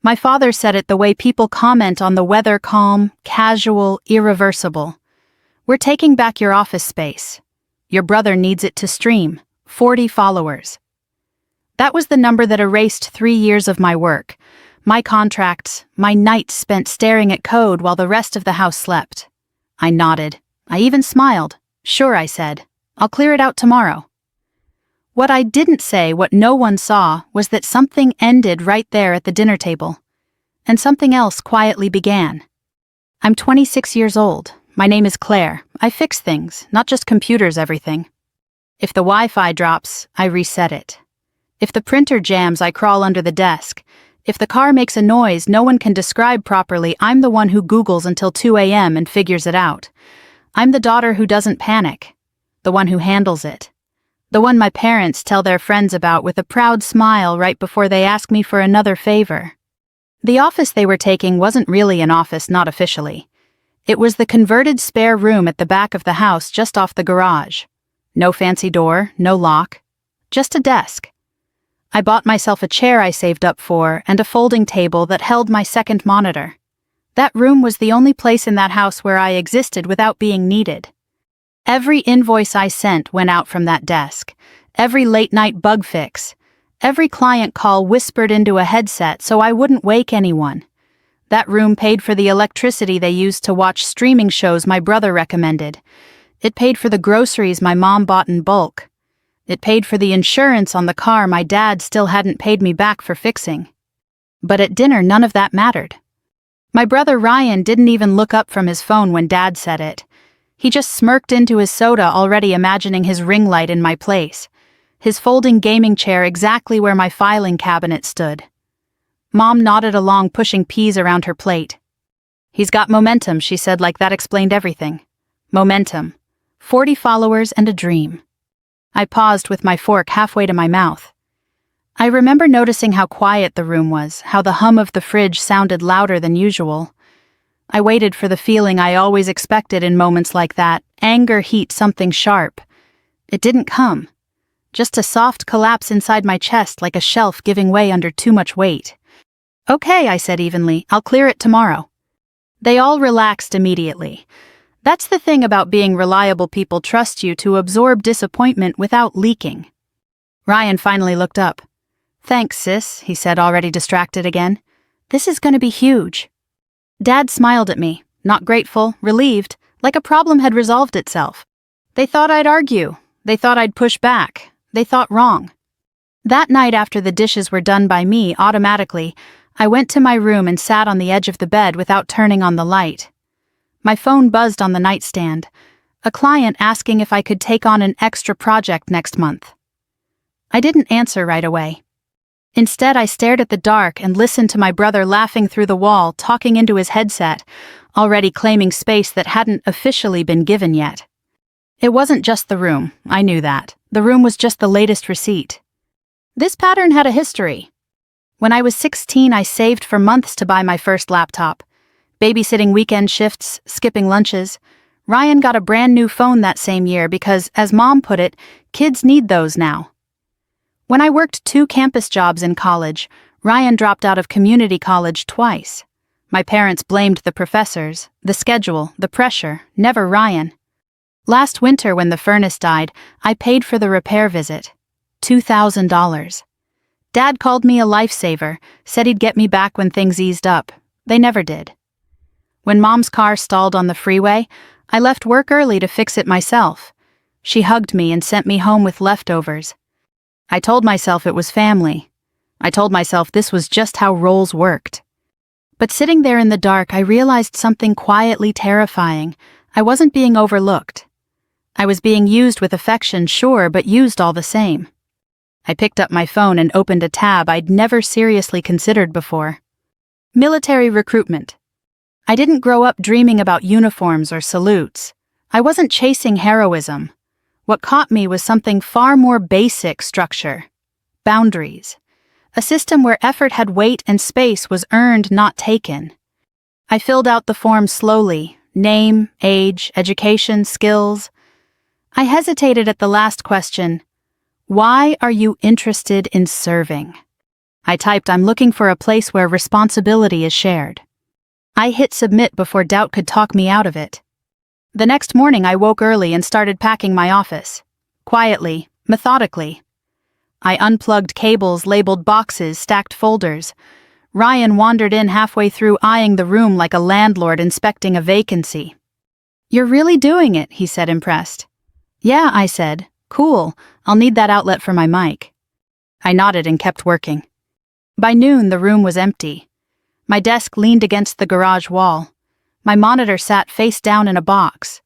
My father said it the way people comment on the weather: calm, casual, irreversible. We're taking back your office space. Your brother needs it to stream. 40 followers. That was the number that erased 3 years of my work, my contracts, my nights spent staring at code while the rest of the house slept. I nodded. I even smiled. Sure, I said. I'll clear it out tomorrow. What I didn't say, what no one saw, was that something ended right there at the dinner table. And something else quietly began. I'm 26 years old. My name is Claire. I fix things, not just computers, everything. If the Wi-Fi drops, I reset it. If the printer jams, I crawl under the desk. If the car makes a noise no one can describe properly, I'm the one who Googles until 2 a.m. and figures it out. I'm the daughter who doesn't panic. The one who handles it. The one my parents tell their friends about with a proud smile right before they ask me for another favor. The office they were taking wasn't really an office, not officially. It was the converted spare room at the back of the house just off the garage. No fancy door, no lock. Just a desk. I bought myself a chair I saved up for and a folding table that held my second monitor. That room was the only place in that house where I existed without being needed. Every invoice I sent went out from that desk. Every late-night bug fix. Every client call whispered into a headset so I wouldn't wake anyone. That room paid for the electricity they used to watch streaming shows my brother recommended. It paid for the groceries my mom bought in bulk. It paid for the insurance on the car my dad still hadn't paid me back for fixing. But at dinner, none of that mattered. My brother Ryan didn't even look up from his phone when Dad said it. He just smirked into his soda, already imagining his ring light in my place, his folding gaming chair exactly where my filing cabinet stood. Mom nodded along, pushing peas around her plate. He's got momentum, she said, like that explained everything. Momentum. 40 followers and a dream. I paused with my fork halfway to my mouth. I remember noticing how quiet the room was, how the hum of the fridge sounded louder than usual. I waited for the feeling I always expected in moments like that, anger, heat, something sharp. It didn't come. Just a soft collapse inside my chest, like a shelf giving way under too much weight. Okay, I said evenly, I'll clear it tomorrow. They all relaxed immediately. That's the thing about being reliable, people trust you to absorb disappointment without leaking. Ryan finally looked up. Thanks, sis, he said, already distracted again. This is gonna be huge. Dad smiled at me, not grateful, relieved, like a problem had resolved itself. They thought I'd argue. They thought I'd push back. They thought wrong. That night, after the dishes were done by me automatically, I went to my room and sat on the edge of the bed without turning on the light. My phone buzzed on the nightstand, a client asking if I could take on an extra project next month. I didn't answer right away. Instead, I stared at the dark and listened to my brother laughing through the wall, talking into his headset, already claiming space that hadn't officially been given yet. It wasn't just the room, I knew that. The room was just the latest receipt. This pattern had a history. When I was 16, I saved for months to buy my first laptop. Babysitting weekend shifts, skipping lunches. Ryan got a brand new phone that same year because, as Mom put it, kids need those now. When I worked 2 campus jobs in college, Ryan dropped out of community college twice. My parents blamed the professors, the schedule, the pressure, never Ryan. Last winter, when the furnace died, I paid for the repair visit. $2,000. Dad called me a lifesaver, said he'd get me back when things eased up. They never did. When Mom's car stalled on the freeway, I left work early to fix it myself. She hugged me and sent me home with leftovers. I told myself it was family. I told myself this was just how roles worked. But sitting there in the dark, I realized something quietly terrifying. I wasn't being overlooked. I was being used with affection, sure, but used all the same. I picked up my phone and opened a tab I'd never seriously considered before. Military recruitment. I didn't grow up dreaming about uniforms or salutes. I wasn't chasing heroism. What caught me was something far more basic: structure. Boundaries. A system where effort had weight and space was earned, not taken. I filled out the form slowly. Name, age, education, skills. I hesitated at the last question. Why are you interested in serving? I typed, "I'm looking for a place where responsibility is shared." I hit submit before doubt could talk me out of it. The next morning I woke early and started packing my office. Quietly, methodically. I unplugged cables, labeled boxes, stacked folders. Ryan wandered in halfway through, eyeing the room like a landlord inspecting a vacancy. "You're really doing it," he said, impressed. "Yeah," I said. "Cool, I'll need that outlet for my mic." I nodded and kept working. By noon, the room was empty. My desk leaned against the garage wall. My monitor sat face down in a box.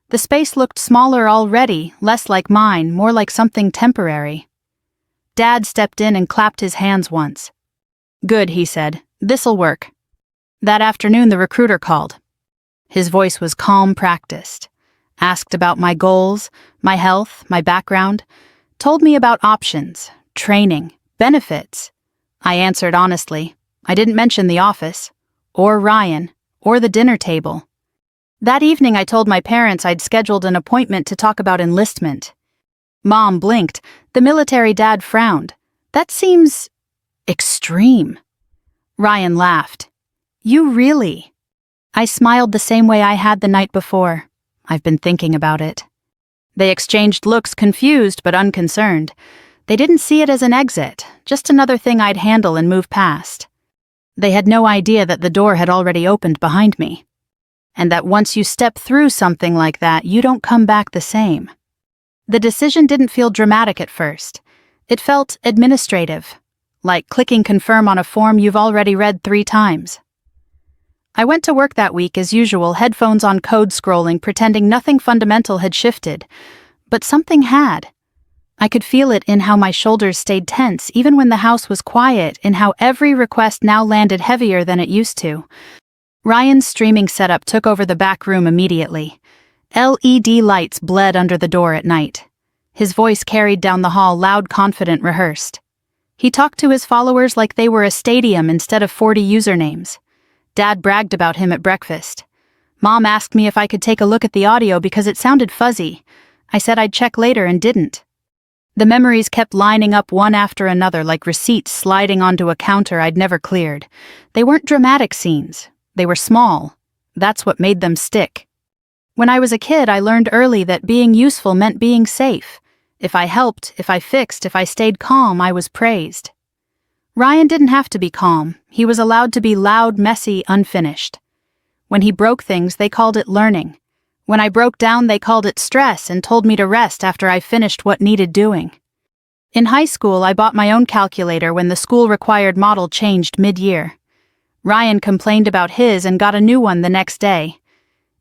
The space looked smaller already, less like mine, more like something temporary. Dad stepped in and clapped his hands once. "Good," he said. "This'll work." That afternoon, the recruiter called. His voice was calm, practiced. Asked about my goals, my health, my background. Told me about options, training, benefits. I answered honestly. I didn't mention the office, or Ryan, or the dinner table. That evening I told my parents I'd scheduled an appointment to talk about enlistment. Mom blinked. The military dad frowned. "That seems extreme." Ryan laughed. "You really?" I smiled the same way I had the night before. "I've been thinking about it." They exchanged looks, confused but unconcerned. They didn't see it as an exit, just another thing I'd handle and move past. They had no idea that the door had already opened behind me, and that once you step through something like that, you don't come back the same. The decision didn't feel dramatic at first. It felt administrative, like clicking confirm on a form you've already read 3 times. I went to work that week as usual, headphones on, code scrolling, pretending nothing fundamental had shifted. But something had. I could feel it in how my shoulders stayed tense even when the house was quiet, in how every request now landed heavier than it used to. Ryan's streaming setup took over the back room immediately. LED lights bled under the door at night. His voice carried down the hall, loud, confident, rehearsed. He talked to his followers like they were a stadium instead of 40 usernames. Dad bragged about him at breakfast. Mom asked me if I could take a look at the audio because it sounded fuzzy. I said I'd check later and didn't. The memories kept lining up one after another like receipts sliding onto a counter I'd never cleared. They weren't dramatic scenes. They were small. That's what made them stick. When I was a kid, I learned early that being useful meant being safe. If I helped, if I fixed, if I stayed calm, I was praised. Ryan didn't have to be calm. He was allowed to be loud, messy, unfinished. When he broke things, they called it learning. When I broke down, they called it stress and told me to rest after I finished what needed doing. In high school, I bought my own calculator when the school-required model changed mid-year. Ryan complained about his and got a new one the next day.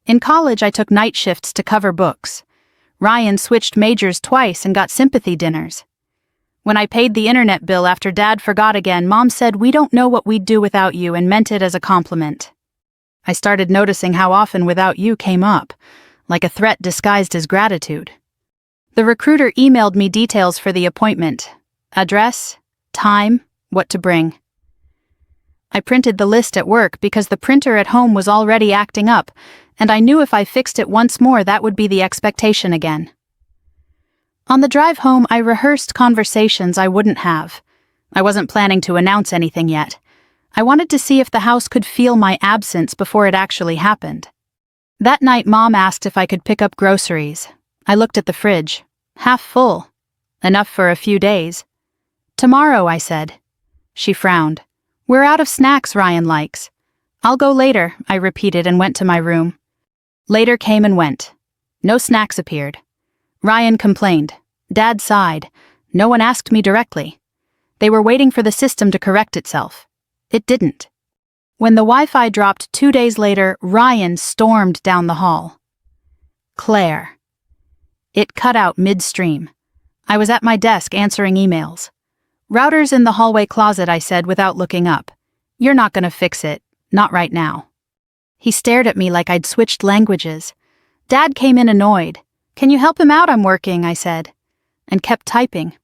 In college, I took night shifts to cover books. Ryan switched majors twice and got sympathy dinners. When I paid the internet bill after Dad forgot again, Mom said, "We don't know what we'd do without you," and meant it as a compliment. I started noticing how often "without you" came up, like a threat disguised as gratitude. The recruiter emailed me details for the appointment: address, time, what to bring. I printed the list at work because the printer at home was already acting up, and I knew if I fixed it once more that would be the expectation again. On the drive home, I rehearsed conversations I wouldn't have. I wasn't planning to announce anything yet. I wanted to see if the house could feel my absence before it actually happened. That night, Mom asked if I could pick up groceries. I looked at the fridge. Half full. Enough for a few days. "Tomorrow," I said. She frowned. "We're out of snacks Ryan likes." "I'll go later," I repeated and went to my room. Later came and went. No snacks appeared. Ryan complained. Dad sighed. No one asked me directly. They were waiting for the system to correct itself. It didn't. When the Wi-Fi dropped 2 days later, Ryan stormed down the hall. "Claire." It cut out midstream. I was at my desk answering emails. "Router's in the hallway closet," I said without looking up. "You're not gonna fix it. Not right now." He stared at me like I'd switched languages. Dad came in annoyed. "Can you help him out? I'm working," I said, and kept typing.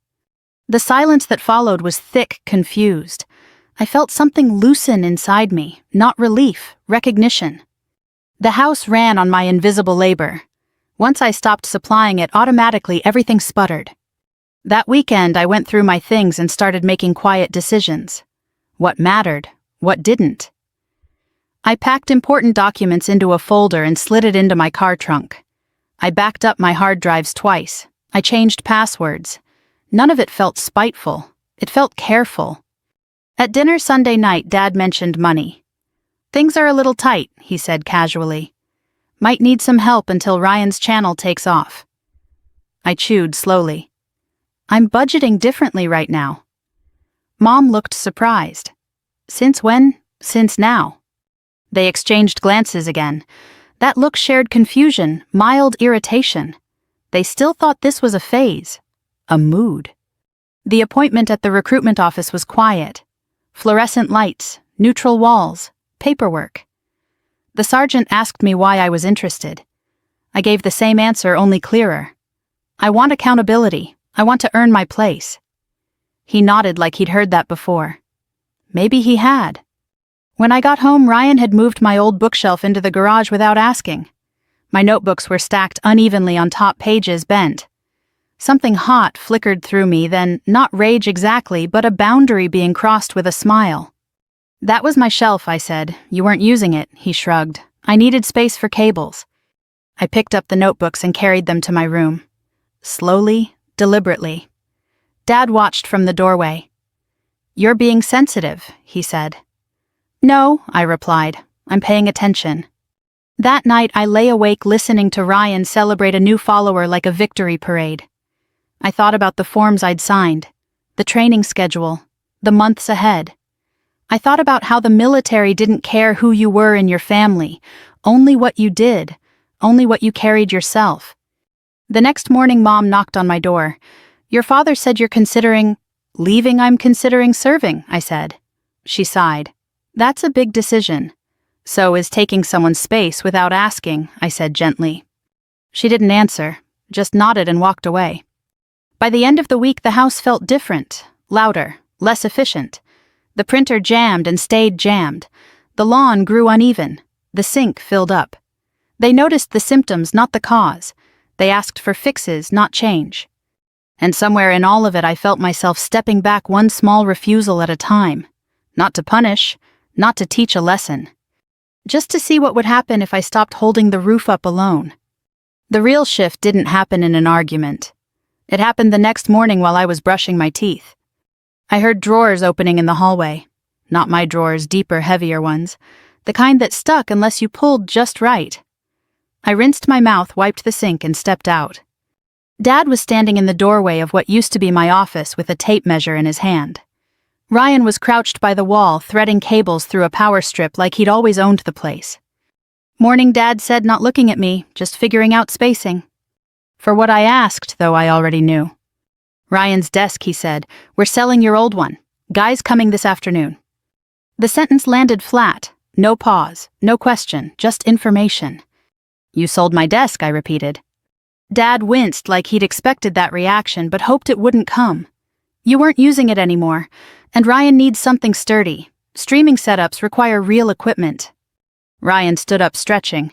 The silence that followed was thick, confused. I felt something loosen inside me, not relief, recognition. The house ran on my invisible labor. Once I stopped supplying it, automatically everything sputtered. That weekend, I went through my things and started making quiet decisions. What mattered, what didn't. I packed important documents into a folder and slid it into my car trunk. I backed up my hard drives twice. I changed passwords. None of it felt spiteful. It felt careful. At dinner Sunday night, Dad mentioned money. "Things are a little tight," he said casually. "Might need some help until Ryan's channel takes off." I chewed slowly. "I'm budgeting differently right now." Mom looked surprised. "Since when? Since now?" They exchanged glances again. That look shared confusion, mild irritation. They still thought this was a phase, a mood. The appointment at the recruitment office was quiet. Fluorescent lights, neutral walls, paperwork. The sergeant asked me why I was interested. I gave the same answer, only clearer. "I want accountability. I want to earn my place." He nodded like he'd heard that before. Maybe he had. When I got home, Ryan had moved my old bookshelf into the garage without asking. My notebooks were stacked unevenly on top pages bent. Something hot flickered through me, then not rage exactly, but a boundary being crossed with a smile. "That was my shelf," I said. "You weren't using it," he shrugged. "I needed space for cables." I picked up the notebooks and carried them to my room. Slowly, deliberately. Dad watched from the doorway. "You're being sensitive," he said. "No," I replied. "I'm paying attention." That night I lay awake listening to Ryan celebrate a new follower like a victory parade. I thought about the forms I'd signed, the training schedule, the months ahead. I thought about how the military didn't care who you were in your family, only what you did, only what you carried yourself. The next morning, Mom knocked on my door. "Your father said you're considering—" "Leaving? I'm considering serving," I said. She sighed. "That's a big decision." "So is taking someone's space without asking," I said gently. She didn't answer, just nodded and walked away. By the end of the week, the house felt different, louder, less efficient. The printer jammed and stayed jammed. The lawn grew uneven. The sink filled up. They noticed the symptoms, not the cause. They asked for fixes, not change. And somewhere in all of it, I felt myself stepping back one small refusal at a time. Not to punish, not to teach a lesson. Just to see what would happen if I stopped holding the roof up alone. The real shift didn't happen in an argument. It happened the next morning while I was brushing my teeth. I heard drawers opening in the hallway. Not my drawers, deeper, heavier ones. The kind that stuck unless you pulled just right. I rinsed my mouth, wiped the sink, and stepped out. Dad was standing in the doorway of what used to be my office with a tape measure in his hand. Ryan was crouched by the wall, threading cables through a power strip like he'd always owned the place. "Morning," Dad said, not looking at me, just figuring out spacing. For what I asked, though, I already knew. "Ryan's desk," he said. "We're selling your old one. Guy's coming this afternoon." The sentence landed flat. No pause, no question, just information. "You sold my desk," I repeated. Dad winced like he'd expected that reaction but hoped it wouldn't come. "You weren't using it anymore, and Ryan needs something sturdy. Streaming setups require real equipment." Ryan stood up, stretching.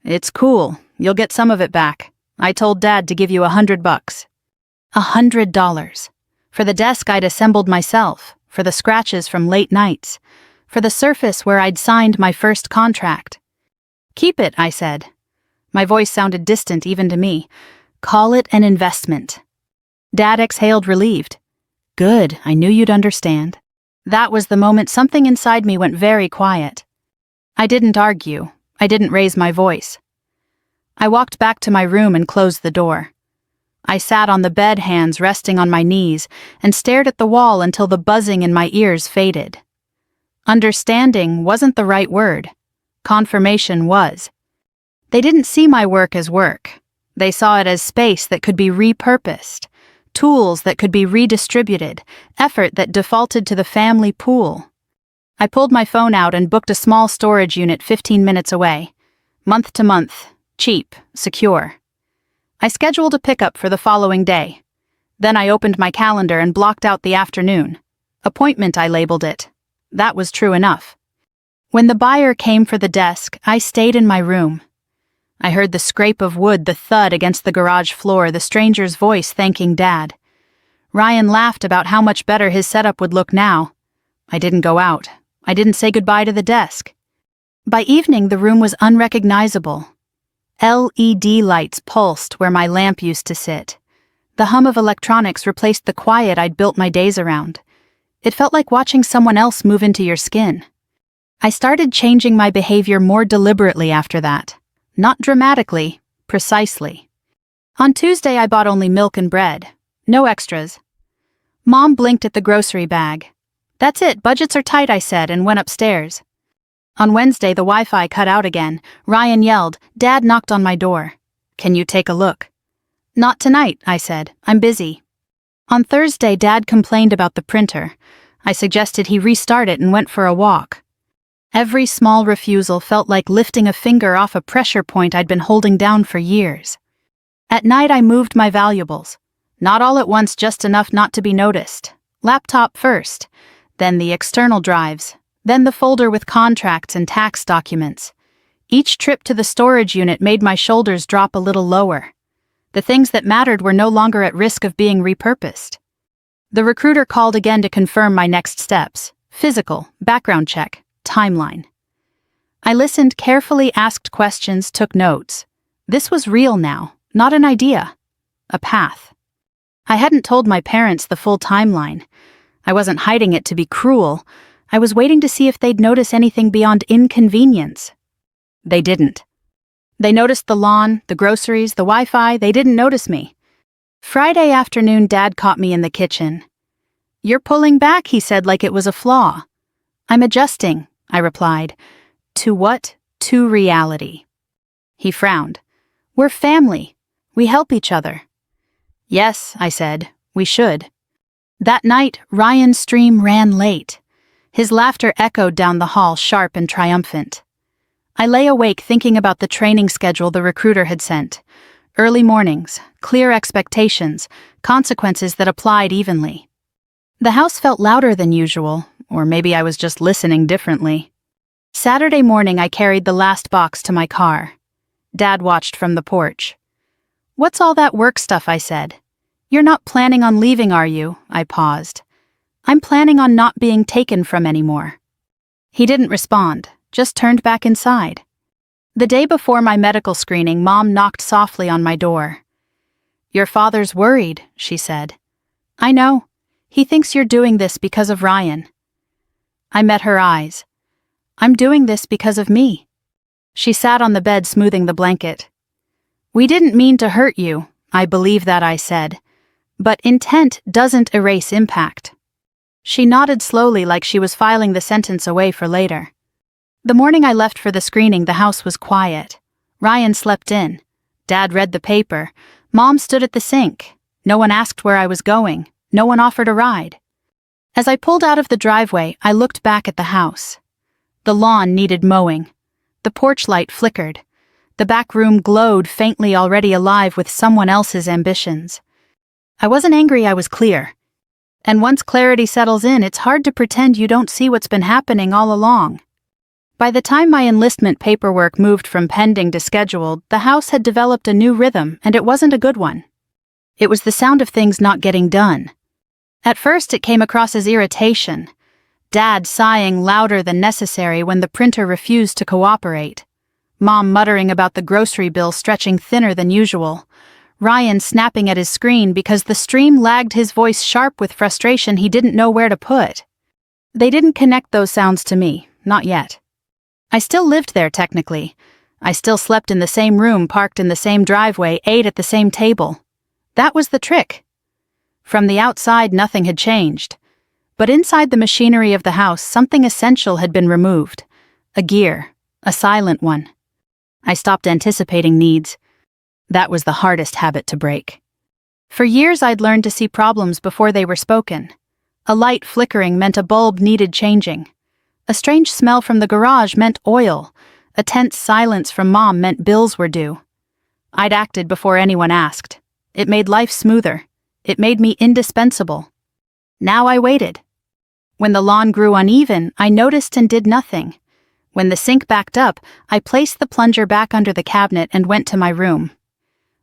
"It's cool. You'll get some of it back. I told Dad to give you $100. $100. For the desk I'd assembled myself, for the scratches from late nights, for the surface where I'd signed my first contract. "Keep it," I said. My voice sounded distant even to me. "Call it an investment." Dad exhaled, relieved. "Good, I knew you'd understand." That was the moment something inside me went very quiet. I didn't argue. I didn't raise my voice. I walked back to my room and closed the door. I sat on the bed, hands resting on my knees, and stared at the wall until the buzzing in my ears faded. Understanding wasn't the right word. Confirmation was. They didn't see my work as work. They saw it as space that could be repurposed, tools that could be redistributed, effort that defaulted to the family pool. I pulled my phone out and booked a small storage unit 15 minutes away. Month to month, cheap, secure. I scheduled a pickup for the following day. Then I opened my calendar and blocked out the afternoon. Appointment, I labeled it. That was true enough. When the buyer came for the desk, I stayed in my room. I heard the scrape of wood, the thud against the garage floor, the stranger's voice thanking Dad. Ryan laughed about how much better his setup would look now. I didn't go out. I didn't say goodbye to the desk. By evening, the room was unrecognizable. LED lights pulsed where my lamp used to sit. The hum of electronics replaced the quiet I'd built my days around. It felt like watching someone else move into your skin. I started changing my behavior more deliberately after that. Not dramatically, precisely. On Tuesday, I bought only milk and bread. No extras. Mom blinked at the grocery bag. "That's it, budgets are tight," I said, and went upstairs. On Wednesday, the Wi-Fi cut out again. Ryan yelled. Dad knocked on my door. "Can you take a look?" "Not tonight," I said. "I'm busy." On Thursday, Dad complained about the printer. I suggested he restart it and went for a walk. Every small refusal felt like lifting a finger off a pressure point I'd been holding down for years. At night, I moved my valuables. Not all at once, just enough not to be noticed. Laptop first, then the external drives, then the folder with contracts and tax documents. Each trip to the storage unit made my shoulders drop a little lower. The things that mattered were no longer at risk of being repurposed. The recruiter called again to confirm my next steps: physical, background check, timeline. I listened carefully, asked questions, took notes. This was real now, not an idea. A path. I hadn't told my parents the full timeline. I wasn't hiding it to be cruel. I was waiting to see if they'd notice anything beyond inconvenience. They didn't. They noticed the lawn, the groceries, the Wi-Fi. They didn't notice me. Friday afternoon, Dad caught me in the kitchen. "You're pulling back," he said, like it was a flaw. "I'm adjusting," I replied. "To what?" "To reality." He frowned. "We're family. We help each other." "Yes," I said, "we should." That night, Ryan's stream ran late. His laughter echoed down the hall, sharp and triumphant. I lay awake thinking about the training schedule the recruiter had sent. Early mornings, clear expectations, consequences that applied evenly. The house felt louder than usual, or maybe I was just listening differently. Saturday morning, I carried the last box to my car. Dad watched from the porch. "What's all that work stuff?" I said. "You're not planning on leaving, are you?" I paused. "I'm planning on not being taken from anymore." He didn't respond, just turned back inside. The day before my medical screening, Mom knocked softly on my door. "Your father's worried," she said. "I know. He thinks you're doing this because of Ryan." I met her eyes. "I'm doing this because of me." She sat on the bed, smoothing the blanket. "We didn't mean to hurt you. I believe that," I said. "But intent doesn't erase impact." She nodded slowly, like she was filing the sentence away for later. The morning I left for the screening, the house was quiet. Ryan slept in. Dad read the paper. Mom stood at the sink. No one asked where I was going. No one offered a ride. As I pulled out of the driveway, I looked back at the house. The lawn needed mowing. The porch light flickered. The back room glowed, faintly, already alive with someone else's ambitions. I wasn't angry, I was clear. And once clarity settles in, it's hard to pretend you don't see what's been happening all along. By the time my enlistment paperwork moved from pending to scheduled, the house had developed a new rhythm, and it wasn't a good one. It was the sound of things not getting done. At first, it came across as irritation. Dad sighing louder than necessary when the printer refused to cooperate. Mom muttering about the grocery bill stretching thinner than usual. Ryan snapping at his screen because the stream lagged, his voice sharp with frustration he didn't know where to put. They didn't connect those sounds to me, not yet. I still lived there technically. I still slept in the same room, parked in the same driveway, ate at the same table. That was the trick. From the outside, nothing had changed. But inside the machinery of the house, something essential had been removed. A gear, a silent one. I stopped anticipating needs. That was the hardest habit to break. For years, I'd learned to see problems before they were spoken. A light flickering meant a bulb needed changing. A strange smell from the garage meant oil. A tense silence from Mom meant bills were due. I'd acted before anyone asked. It made life smoother. It made me indispensable. Now I waited. When the lawn grew uneven, I noticed and did nothing. When the sink backed up, I placed the plunger back under the cabinet and went to my room.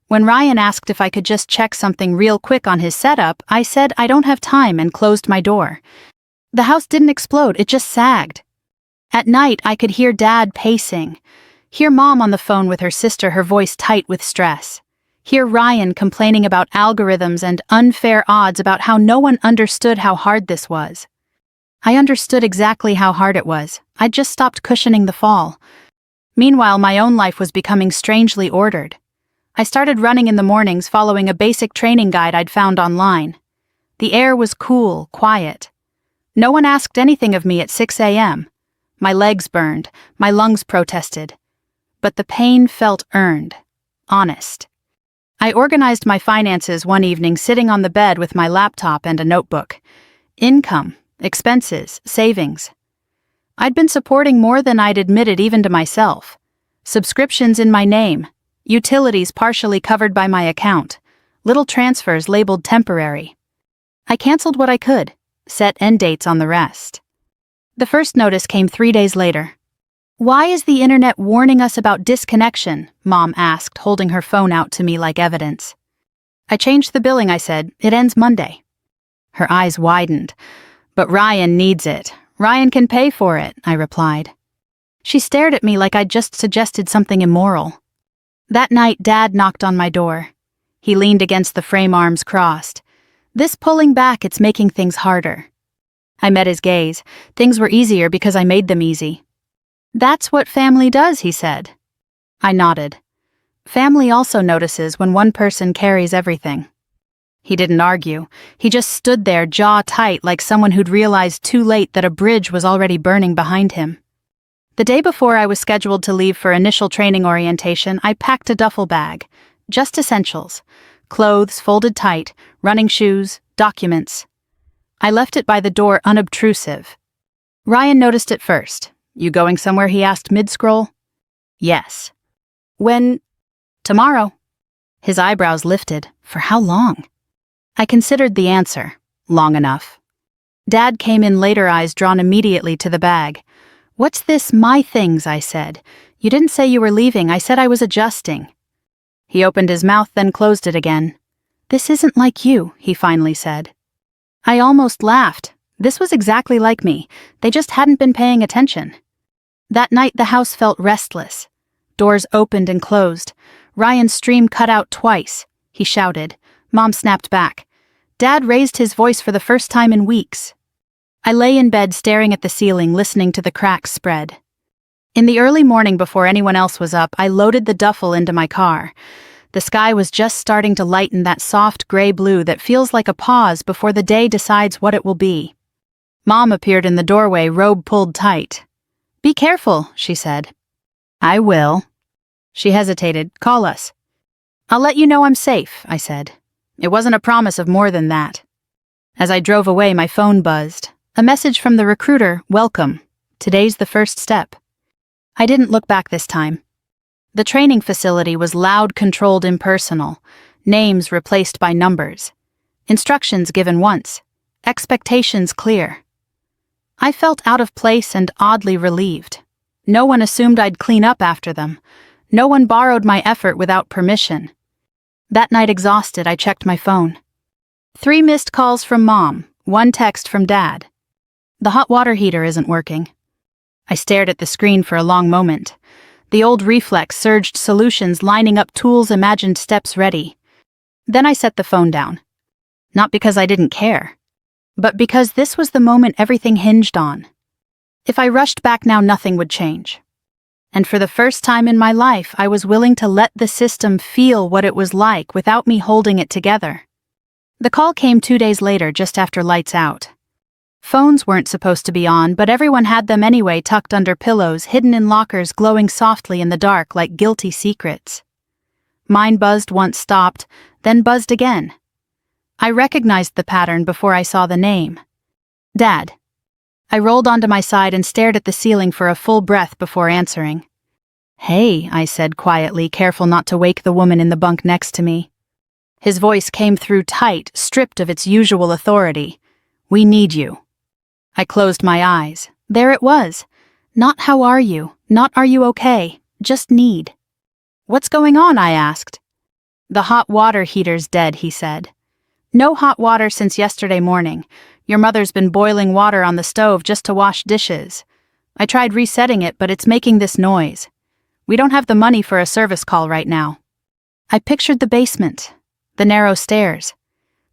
When Ryan asked if I could just check something real quick on his setup, I said I don't have time and closed my door. The house didn't explode, it just sagged. At night, I could hear Dad pacing. Hear Mom on the phone with her sister, her voice tight with stress. Hear Ryan complaining about algorithms and unfair odds about how no one understood how hard this was. I understood exactly how hard it was. I'd just stopped cushioning the fall. Meanwhile, my own life was becoming strangely ordered. I started running in the mornings following a basic training guide I'd found online. The air was cool, quiet. No one asked anything of me at 6 a.m. My legs burned, my lungs protested. But the pain felt earned, honest. I organized my finances one evening sitting on the bed with my laptop and a notebook. Income, expenses, savings. I'd been supporting more than I'd admitted even to myself. Subscriptions in my name, utilities partially covered by my account, little transfers labeled temporary. I canceled what I could, set end dates on the rest. The first notice came 3 days later. "Why is the internet warning us about disconnection?" Mom asked, holding her phone out to me like evidence. "I changed the billing," I said. "It ends Monday." Her eyes widened. "But Ryan needs it. Ryan can pay for it," I replied. She stared at me like I'd just suggested something immoral. That night, Dad knocked on my door. He leaned against the frame, arms crossed. "This pulling back, it's making things harder." I met his gaze. Things were easier because I made them easy. "That's what family does," he said. I nodded. Family also notices when one person carries everything. He didn't argue. He just stood there, jaw tight, like someone who'd realized too late that a bridge was already burning behind him. The day before I was scheduled to leave for initial training orientation, I packed a duffel bag. Just essentials. Clothes folded tight, running shoes, documents. I left it by the door unobtrusive. Ryan noticed it first. "You going somewhere?" he asked mid-scroll. "Yes." "When?" "Tomorrow." His eyebrows lifted. For how long? I considered the answer. Long enough. Dad came in later, eyes drawn immediately to the bag. "What's this, my things?" I said. "You didn't say you were leaving. I said I was adjusting." He opened his mouth, then closed it again. "This isn't like you," he finally said. I almost laughed. This was exactly like me. They just hadn't been paying attention. That night the house felt restless. Doors opened and closed. Ryan's stream cut out twice. He shouted. Mom snapped back. Dad raised his voice for the first time in weeks. I lay in bed staring at the ceiling, listening to the cracks spread. In the early morning before anyone else was up, I loaded the duffel into my car. The sky was just starting to lighten that soft gray blue that feels like a pause before the day decides what it will be. Mom appeared in the doorway, robe pulled tight. "Be careful," she said. "I will." She hesitated. "Call us." "I'll let you know I'm safe," I said. It wasn't a promise of more than that. As I drove away, my phone buzzed. A message from the recruiter, "Welcome. Today's the first step." I didn't look back this time. The training facility was loud, controlled, impersonal. Names replaced by numbers. Instructions given once. Expectations clear. I felt out of place and oddly relieved. No one assumed I'd clean up after them. No one borrowed my effort without permission. That night, exhausted, I checked my phone. 3 missed calls from Mom, 1 text from Dad. The hot water heater isn't working. I stared at the screen for a long moment. The old reflex surged, solutions lining up, tools, imagined steps ready. Then I set the phone down. Not because I didn't care, but because this was the moment everything hinged on. If I rushed back now, nothing would change. And for the first time in my life, I was willing to let the system feel what it was like without me holding it together. The call came 2 days later, just after lights out. Phones weren't supposed to be on, but everyone had them anyway, tucked under pillows, hidden in lockers, glowing softly in the dark like guilty secrets. Mine buzzed once, stopped, then buzzed again. I recognized the pattern before I saw the name. Dad. I rolled onto my side and stared at the ceiling for a full breath before answering. "Hey," I said quietly, careful not to wake the woman in the bunk next to me. His voice came through tight, stripped of its usual authority. "We need you." I closed my eyes. There it was. Not "how are you?" Not "are you okay?" Just need. "What's going on?" I asked. The hot water heater's dead, he said. No hot water since yesterday morning. Your mother's been boiling water on the stove just to wash dishes. I tried resetting it, but it's making this noise. We don't have the money for a service call right now. I pictured the basement, the narrow stairs,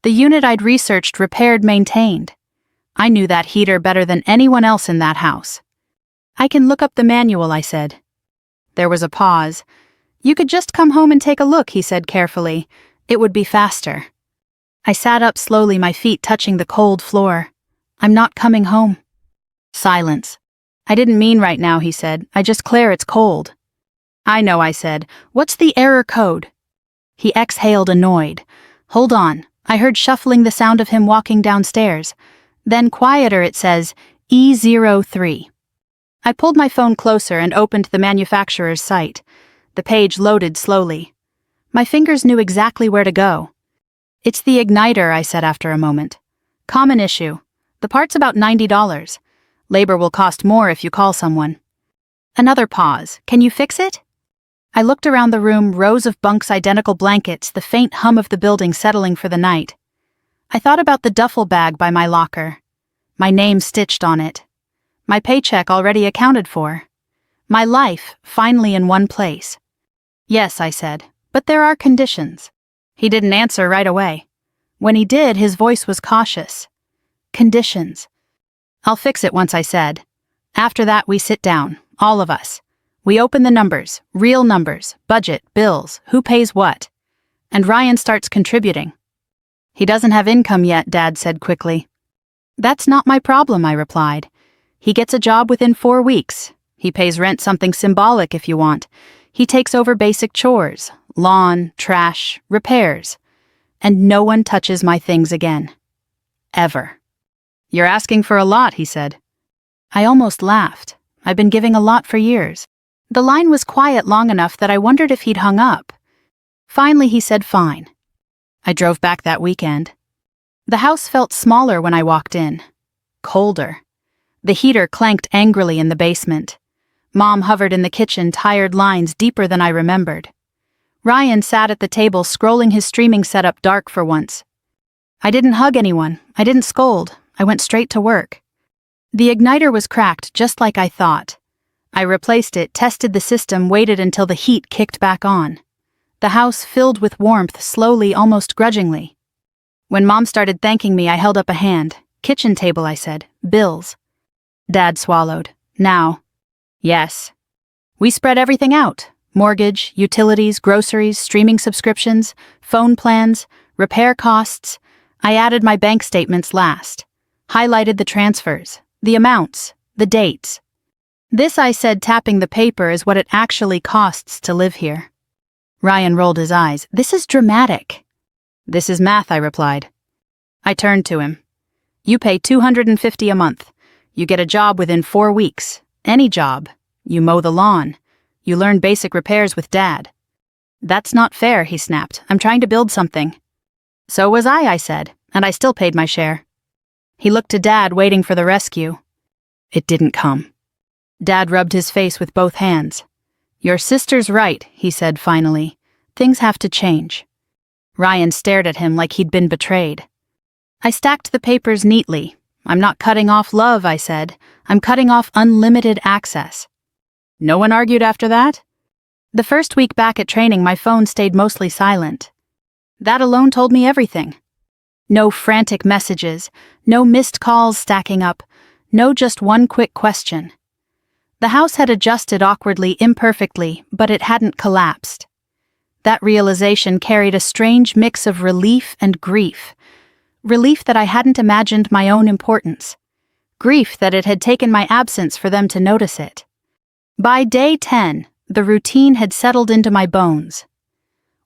the unit I'd researched, repaired, maintained. I knew that heater better than anyone else in that house. I can look up the manual, I said. There was a pause. You could just come home and take a look, he said carefully. It would be faster. I sat up slowly, my feet touching the cold floor. I'm not coming home. Silence. I didn't mean right now, he said. I just Claire, it's cold. I know, I said. What's the error code? He exhaled, annoyed. Hold on. I heard shuffling, the sound of him walking downstairs. Then quieter, it says E03. I pulled my phone closer and opened the manufacturer's site. The page loaded slowly. My fingers knew exactly where to go. It's the igniter, I said after a moment. Common issue. The part's about $90. Labor will cost more if you call someone. Another pause. Can you fix it? I looked around the room, rows of bunks, identical blankets, the faint hum of the building settling for the night. I thought about the duffel bag by my locker. My name stitched on it. My paycheck already accounted for. My life finally in one place. Yes, I said, but there are conditions. He didn't answer right away. When he did, his voice was cautious. Conditions. I'll fix it once, I said. After that, we sit down, all of us. We open the numbers, real numbers, budget, bills, who pays what. And Ryan starts contributing. He doesn't have income yet, Dad said quickly. That's not my problem, I replied. He gets a job within 4 weeks. He pays rent, something symbolic if you want. He takes over basic chores, lawn, trash, repairs. And no one touches my things again. Ever. You're asking for a lot, he said. I almost laughed. I've been giving a lot for years. The line was quiet long enough that I wondered if he'd hung up. Finally, he said fine. I drove back that weekend. The house felt smaller when I walked in. Colder. The heater clanked angrily in the basement. Mom hovered in the kitchen, tired lines deeper than I remembered. Ryan sat at the table, scrolling his streaming setup, dark for once. I didn't hug anyone. I didn't scold. I went straight to work. The igniter was cracked, just like I thought. I replaced it, tested the system, waited until the heat kicked back on. The house filled with warmth, slowly, almost grudgingly. When Mom started thanking me, I held up a hand. Kitchen table, I said. Bills. Dad swallowed. Now. Yes. We spread everything out. Mortgage, utilities, groceries, streaming subscriptions, phone plans, repair costs. I added my bank statements last. Highlighted the transfers, the amounts, the dates. This, I said, tapping the paper, is what it actually costs to live here. Ryan rolled his eyes. This is dramatic. This is math, I replied. I turned to him. You pay $250 a month. You get a job within 4 weeks. Any job. You mow the lawn. You learn basic repairs with Dad. That's not fair, he snapped. I'm trying to build something. So was I said, and I still paid my share. He looked to Dad, waiting for the rescue. It didn't come. Dad rubbed his face with both hands. Your sister's right, he said finally. Things have to change. Ryan stared at him like he'd been betrayed. I stacked the papers neatly. I'm not cutting off love, I said. I'm cutting off unlimited access. No one argued after that? The first week back at training, my phone stayed mostly silent. That alone told me everything. No frantic messages, no missed calls stacking up, no just one quick question. The house had adjusted awkwardly, imperfectly, but it hadn't collapsed. That realization carried a strange mix of relief and grief. Relief that I hadn't imagined my own importance. Grief that it had taken my absence for them to notice it. By day 10, the routine had settled into my bones.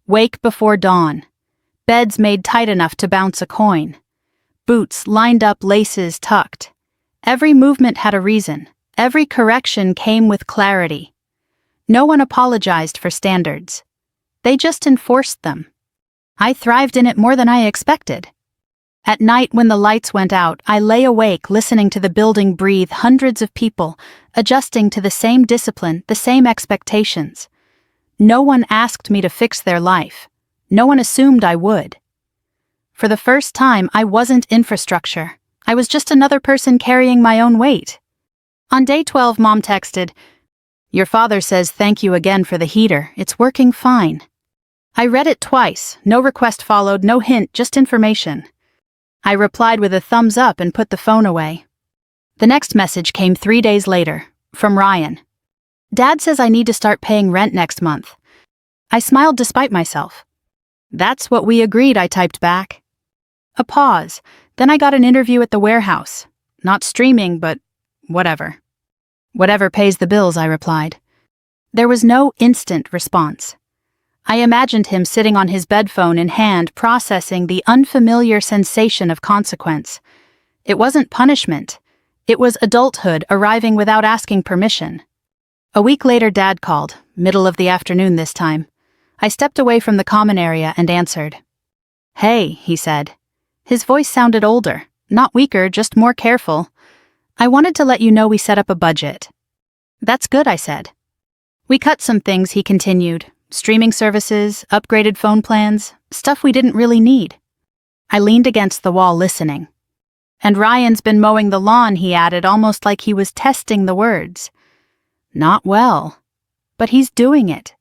Wake before dawn. Beds made tight enough to bounce a coin. Boots lined up, laces tucked. Every movement had a reason. Every correction came with clarity. No one apologized for standards. They just enforced them. I thrived in it more than I expected. At night, when the lights went out, I lay awake listening to the building breathe, hundreds of people, adjusting to the same discipline, the same expectations. No one asked me to fix their life. No one assumed I would. For the first time, I wasn't infrastructure. I was just another person carrying my own weight. On day 12, Mom texted, "Your father says thank you again for the heater. It's working fine." I read it twice. No request followed, no hint, just information. I replied with a thumbs up and put the phone away. The next message came 3 days later, from Ryan. "Dad says I need to start paying rent next month." I smiled despite myself. "That's what we agreed," I typed back. A pause. Then I got an interview at the warehouse. Not streaming, but whatever. "Whatever pays the bills," I replied. There was no instant response. I imagined him sitting on his bedphone in hand, processing the unfamiliar sensation of consequence. It wasn't punishment. It was adulthood arriving without asking permission. A week later, Dad called, middle of the afternoon this time. I stepped away from the common area and answered. "Hey," he said. His voice sounded older, not weaker, just more careful. "I wanted to let you know we set up a budget." "That's good," I said. "We cut some things," he continued. "Streaming services, upgraded phone plans, stuff we didn't really need." I leaned against the wall listening. "And Ryan's been mowing the lawn," he added, almost like he was testing the words. "Not well. But he's doing it."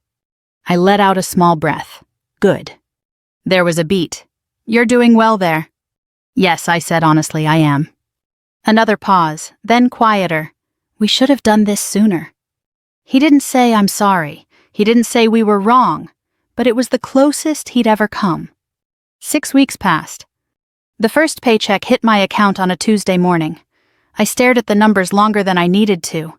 I let out a small breath. "Good." There was a beat. "You're doing well there." "Yes," I said honestly, "I am." Another pause, then quieter. "We should have done this sooner." He didn't say "I'm sorry." He didn't say we were wrong, but it was the closest he'd ever come. 6 weeks passed. The first paycheck hit my account on a Tuesday morning. I stared at the numbers longer than I needed to.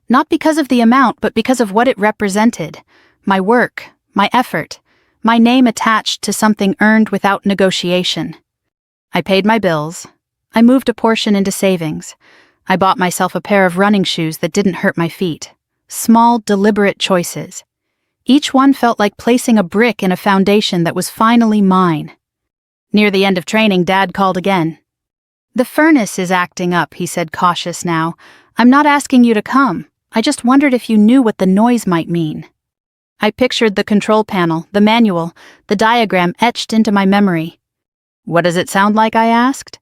Not because of the amount, but because of what it represented. My work, my effort, my name attached to something earned without negotiation. I paid my bills. I moved a portion into savings. I bought myself a pair of running shoes that didn't hurt my feet. Small, deliberate choices. Each one felt like placing a brick in a foundation that was finally mine. Near the end of training, Dad called again. "The furnace is acting up," he said, cautious now. "I'm not asking you to come. I just wondered if you knew what the noise might mean." I pictured the control panel, the manual, the diagram etched into my memory. "What does it sound like?" I asked.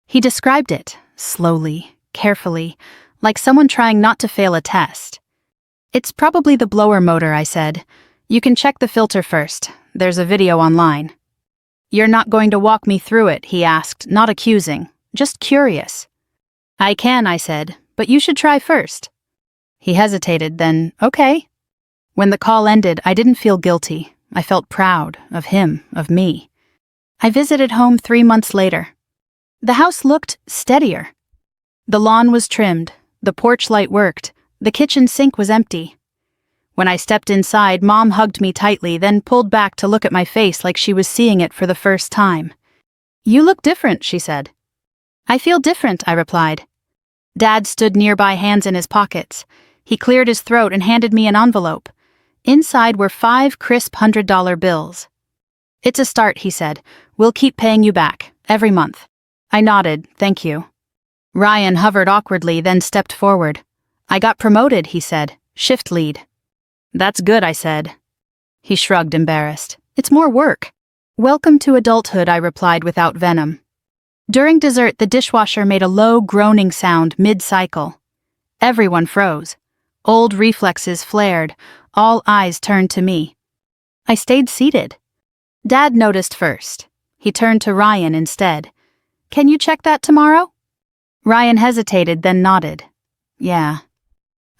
He described it, slowly, carefully, like someone trying not to fail a test. "It's probably the blower motor," I said. "You can check the filter first. There's a video online." "You're not going to walk me through it?" he asked, not accusing, just curious. "I can," I said, "but you should try first." He hesitated, then, "Okay." When the call ended, I didn't feel guilty. I felt proud of him, of me. I visited home 3 months later. The house looked steadier. The lawn was trimmed, the porch light worked, the kitchen sink was empty. When I stepped inside, Mom hugged me tightly, then pulled back to look at my face like she was seeing it for the first time. "You look different," she said. "I feel different," I replied. Dad stood nearby, hands in his pockets. He cleared his throat and handed me an envelope. Inside were 5 crisp $100 bills. "It's a start," he said. "We'll keep paying you back, every month." I nodded, "Thank you." Ryan hovered awkwardly, then stepped forward. "I got promoted," he said. "Shift lead." "That's good," I said. He shrugged, embarrassed. "It's more work." "Welcome to adulthood," I replied without venom. During dessert, the dishwasher made a low, groaning sound mid-cycle. Everyone froze. Old reflexes flared. All eyes turned to me. I stayed seated. Dad noticed first. He turned to Ryan instead. "Can you check that tomorrow?" Ryan hesitated, then nodded. "Yeah."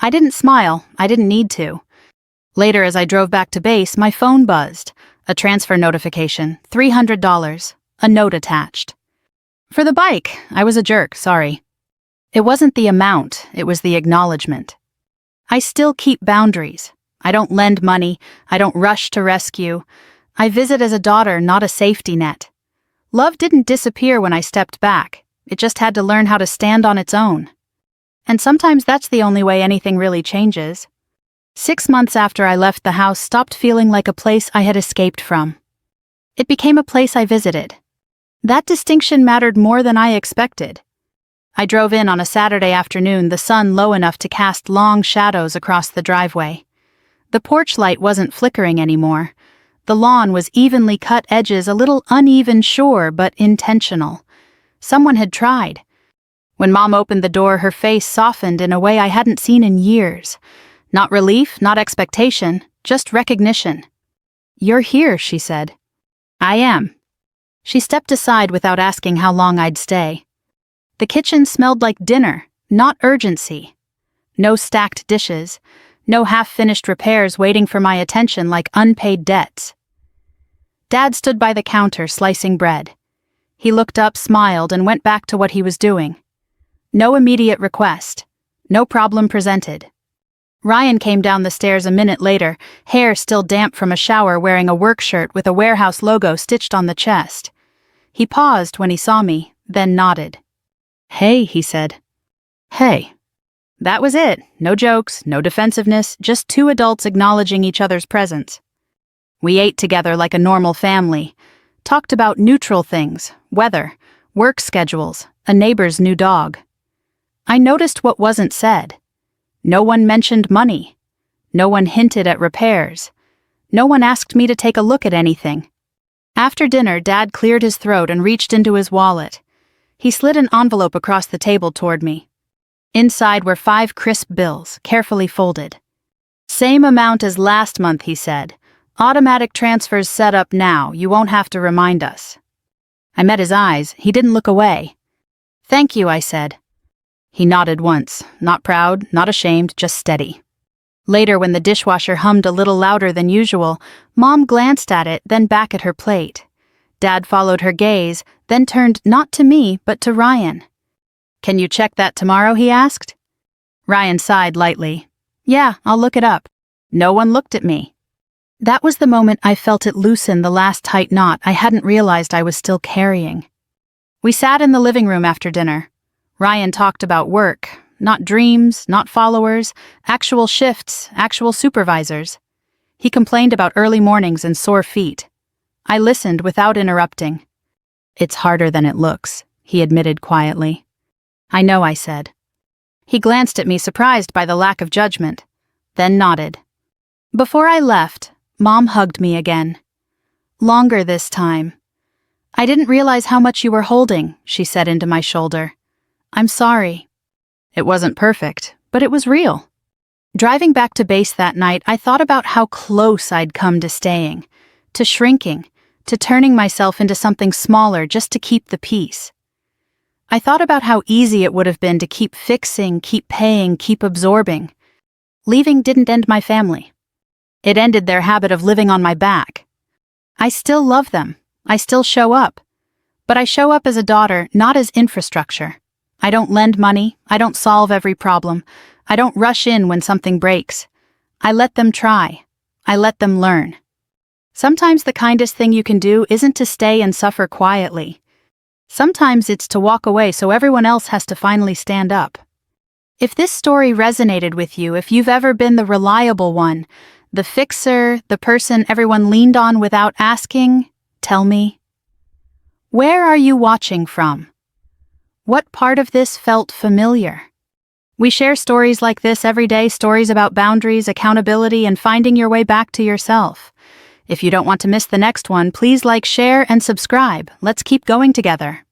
I didn't smile. I didn't need to. Later, as I drove back to base, my phone buzzed. A transfer notification, $300, a note attached. For the bike, I was a jerk, sorry. It wasn't the amount, it was the acknowledgement. I still keep boundaries. I don't lend money. I don't rush to rescue. I visit as a daughter, not a safety net. Love didn't disappear when I stepped back. It just had to learn how to stand on its own. And sometimes that's the only way anything really changes. 6 months after I left the house stopped feeling like a place I had escaped from. It became a place I visited. That distinction mattered more than I expected. I drove in on a Saturday afternoon, the sun low enough to cast long shadows across the driveway. The porch light wasn't flickering anymore. The lawn was evenly cut edges, a little uneven, sure, but intentional. Someone had tried. When Mom opened the door, her face softened in a way I hadn't seen in years. Not relief, not expectation, just recognition. "You're here," she said. "I am." She stepped aside without asking how long I'd stay. The kitchen smelled like dinner, not urgency. No stacked dishes, no half-finished repairs waiting for my attention like unpaid debts. Dad stood by the counter slicing bread. He looked up, smiled, and went back to what he was doing. No immediate request. No problem presented. Ryan came down the stairs a minute later, hair still damp from a shower, wearing a work shirt with a warehouse logo stitched on the chest. He paused when he saw me, then nodded. "Hey," he said. "Hey." That was it. No jokes, no defensiveness, just two adults acknowledging each other's presence. We ate together like a normal family, talked about neutral things, weather, work schedules, a neighbor's new dog. I noticed what wasn't said. No one mentioned money. No one hinted at repairs. No one asked me to take a look at anything. After dinner, Dad cleared his throat and reached into his wallet. He slid an envelope across the table toward me. Inside were 5 crisp bills, carefully folded. "Same amount as last month," he said. "Automatic transfers set up now, you won't have to remind us." I met his eyes. He didn't look away. "Thank you," I said. He nodded once, not proud, not ashamed, just steady. Later, when the dishwasher hummed a little louder than usual, Mom glanced at it, then back at her plate. Dad followed her gaze, then turned not to me, but to Ryan. "Can you check that tomorrow?" he asked. Ryan sighed lightly. "Yeah, I'll look it up." No one looked at me. That was the moment I felt it loosen the last tight knot I hadn't realized I was still carrying. We sat in the living room after dinner. Ryan talked about work, not dreams, not followers, actual shifts, actual supervisors. He complained about early mornings and sore feet. I listened without interrupting. "It's harder than it looks," he admitted quietly. "I know," I said. He glanced at me, surprised by the lack of judgment, then nodded. Before I left, Mom hugged me again. Longer this time. "I didn't realize how much you were holding," she said into my shoulder. "I'm sorry." It wasn't perfect, but it was real. Driving back to base that night, I thought about how close I'd come to staying, to shrinking, to turning myself into something smaller just to keep the peace. I thought about how easy it would have been to keep fixing, keep paying, keep absorbing. Leaving didn't end my family. It ended their habit of living on my back. I still love them. I still show up. But I show up as a daughter, not as infrastructure. I don't lend money. I don't solve every problem. I don't rush in when something breaks. I let them try. I let them learn. Sometimes the kindest thing you can do isn't to stay and suffer quietly. Sometimes it's to walk away so everyone else has to finally stand up. If this story resonated with you, if you've ever been the reliable one, the fixer, the person everyone leaned on without asking, tell me. Where are you watching from? What part of this felt familiar? We share stories like this every day, stories about boundaries, accountability, and finding your way back to yourself. If you don't want to miss the next one, please like, share, and subscribe. Let's keep going together.